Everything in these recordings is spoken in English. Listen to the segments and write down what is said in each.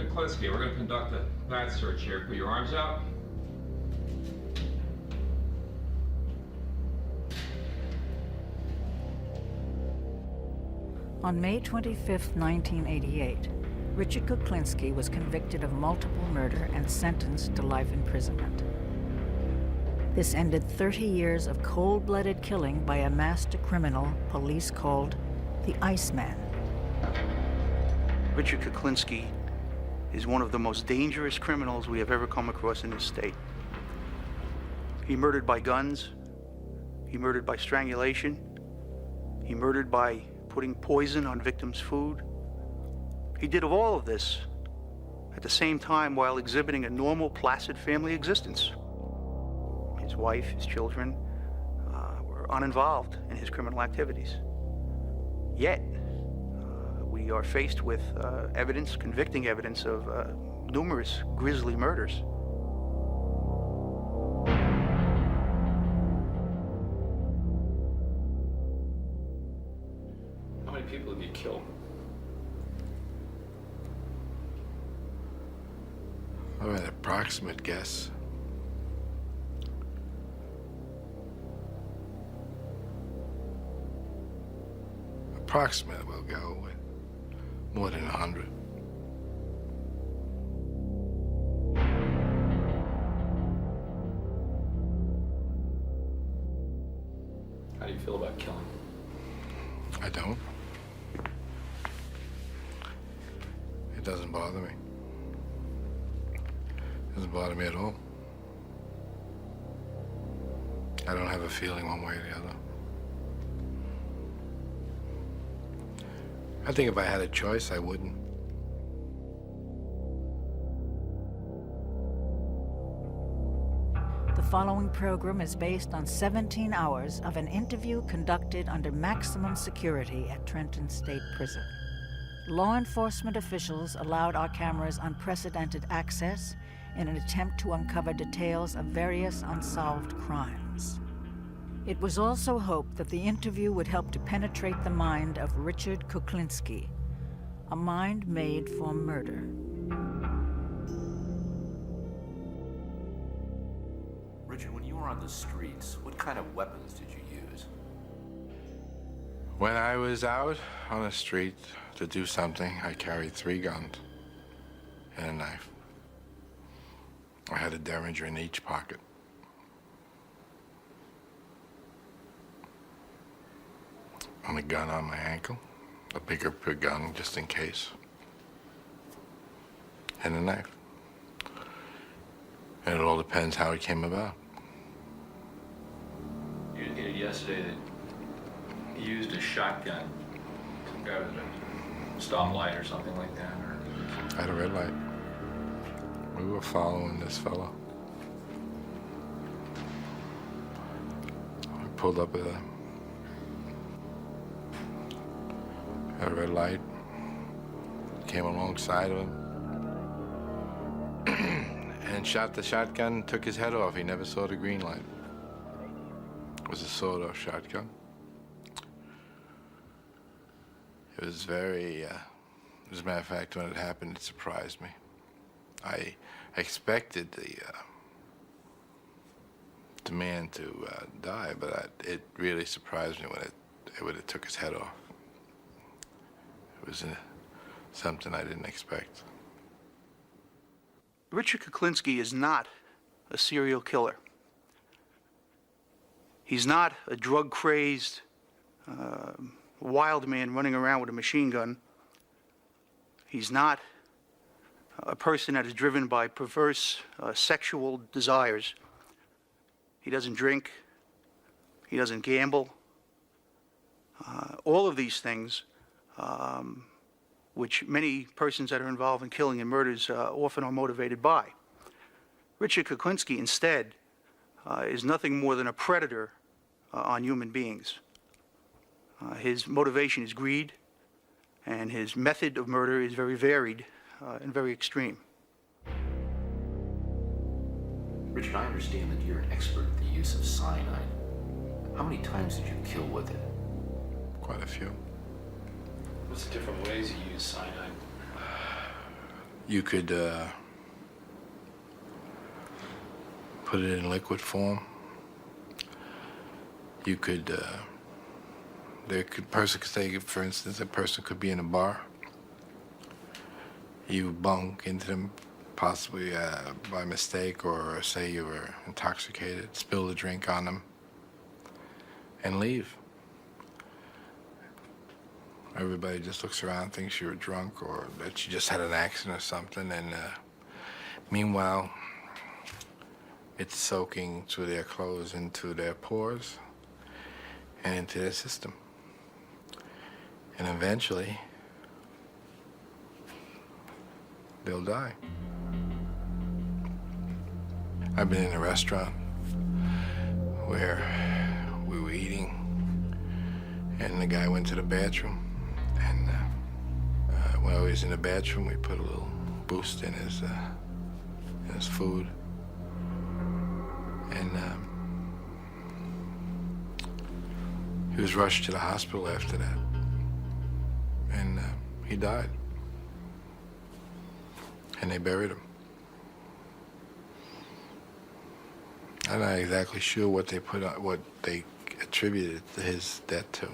Kuklinski, we're going to conduct a bat search here. Put your arms out. On May 25, 1988, Richard Kuklinski was convicted of multiple murder and sentenced to life imprisonment. This ended 30 years of cold-blooded killing by a master criminal police called the Iceman. Richard Kuklinski is one of the most dangerous criminals we have ever come across in this state. He murdered by guns, he murdered by strangulation, he murdered by putting poison on victims' food. He did all of this at the same time while exhibiting a normal, placid family existence. His wife, his children were uninvolved in his criminal activities. Yet, we are faced with evidence, convicting evidence of numerous grisly murders. How many people have you killed? I've an approximate guess. Approximate will go with more than 100. How do you feel about killing? I don't. It doesn't bother me. It doesn't bother me at all. I don't have a feeling one way or the other. I think if I had a choice, I wouldn't. The following program is based on 17 hours of an interview conducted under maximum security at Trenton State Prison. Law enforcement officials allowed our cameras unprecedented access in an attempt to uncover details of various unsolved crimes. It was also hoped that the interview would help to penetrate the mind of Richard Kuklinski, a mind made for murder. Richard, when you were on the streets, what kind of weapons did you use? When I was out on the street to do something, I carried 3 guns and a knife. I had a Derringer in each pocket. And a gun on my ankle, a bigger gun just in case, and a knife. And it all depends how it came about. You indicated yesterday that you used a shotgun. Some guy with a stoplight or something like that, or... I had a red light. We were following this fellow. We pulled up at a red light, came alongside of him, and shot the shotgun, took his head off. He never saw the green light. It was a sawed-off shotgun. It was very, as a matter of fact, when it happened, it surprised me. I expected the man to die, but it really surprised me when it took his head off. It was something I didn't expect. Richard Kuklinski is not a serial killer. He's not a drug-crazed, wild man running around with a machine gun. He's not a person that is driven by perverse sexual desires. He doesn't drink. He doesn't gamble. All of these things, which many persons that are involved in killing and murders often are motivated by. Richard Kuklinski, instead, is nothing more than a predator on human beings. His motivation is greed, and his method of murder is very varied and very extreme. Richard, I understand that you're an expert at the use of cyanide. How many times did you kill with it? Quite a few. What's the different ways you use cyanide? You could put it in liquid form. You could, person could say, for instance, a person could be in a bar. You bunk into them, possibly by mistake, or say you were intoxicated, spill the drink on them, and leave. Everybody just looks around, thinks you were drunk or that you just had an accident or something, and meanwhile, it's soaking through their clothes, into their pores, and into their system. And eventually, they'll die. I've been in a restaurant where we were eating, and the guy went to the bathroom, and while he was in the bathroom, we put a little boost in his food, and he was rushed to the hospital after that, and he died, and they buried him. I'm not exactly sure what they put on, what they attributed his death to,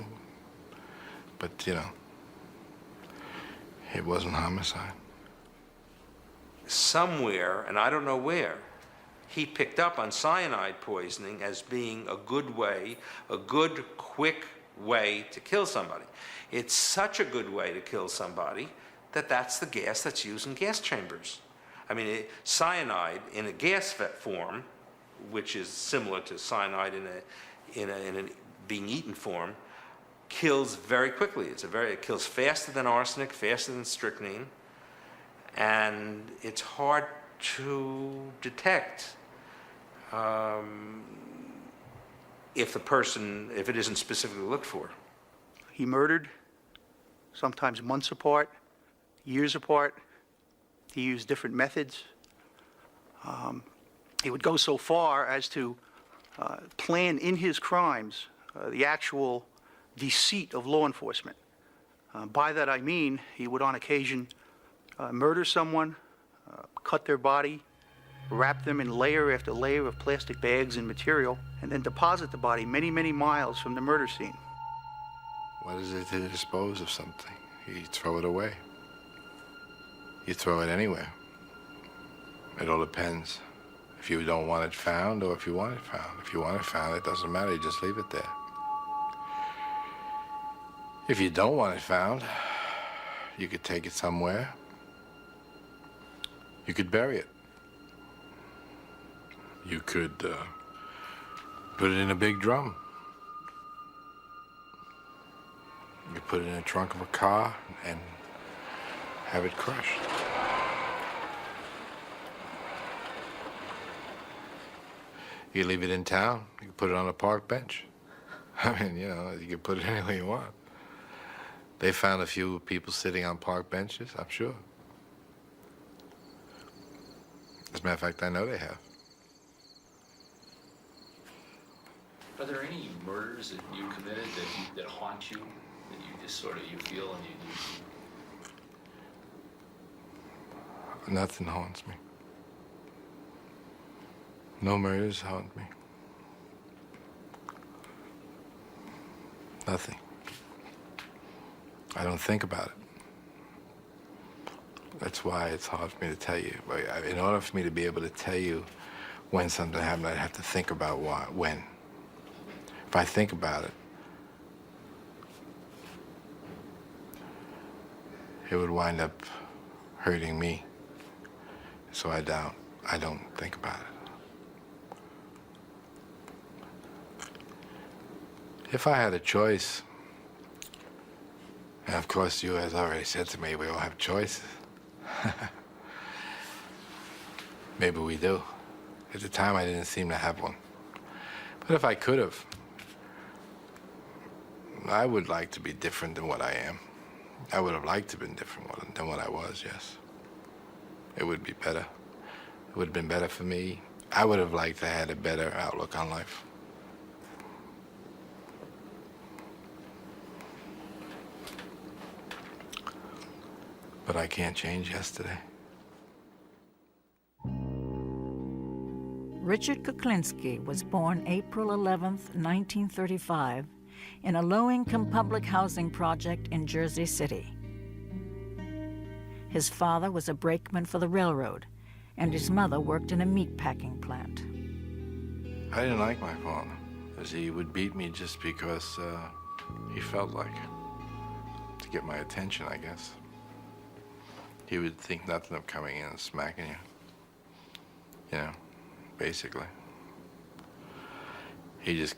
but you know, it wasn't homicide. Somewhere, and I don't know where, he picked up on cyanide poisoning as being a good way, a good, quick way to kill somebody. It's such a good way to kill somebody that that's the gas that's used in gas chambers. I mean, cyanide in a gas form, which is similar to cyanide in a being eaten form, kills very quickly. It kills faster than arsenic, faster than strychnine, and it's hard to detect if it isn't specifically looked for. He murdered, sometimes months apart, years apart. He used different methods. He would go so far as to plan in his crimes the actual deceit of law enforcement. By that I mean he would on occasion murder someone, cut their body, wrap them in layer after layer of plastic bags and material, and then deposit the body many, many miles from the murder scene. What is it to dispose of something? You throw it away. You throw it anywhere. It all depends. If you don't want it found or if you want it found. If you want it found, it doesn't matter, you just leave it there. If you don't want it found, you could take it somewhere. You could bury it. You could put it in a big drum. You put it in the trunk of a car and have it crushed. You leave it in town, you can put it on a park bench. I mean, you know, you can put it anywhere you want. They found a few people sitting on park benches, I'm sure. As a matter of fact, I know they have. Are there any murders that you committed that haunt you, that you just sort of, you feel and you Nothing haunts me. No murders haunt me. Nothing. I don't think about it. That's why it's hard for me to tell you. In order for me to be able to tell you when something happened, I'd have to think about when. If I think about it, it would wind up hurting me. So I don't think about it. If I had a choice, and of course you has already said to me, we all have choices. Maybe we do. At the time I didn't seem to have one. But if I could have, I would like to be different than what I am. I would have liked to have been different than what I was, yes. It would be better. It would have been better for me. I would have liked to have had a better outlook on life. But I can't change yesterday. Richard Kuklinski was born April 11, 1935, in a low-income public housing project in Jersey City. His father was a brakeman for the railroad, and his mother worked in a meatpacking plant. I didn't like my father, as he would beat me just because he felt like it, to get my attention, I guess. He would think nothing of coming in and smacking you know, basically. He just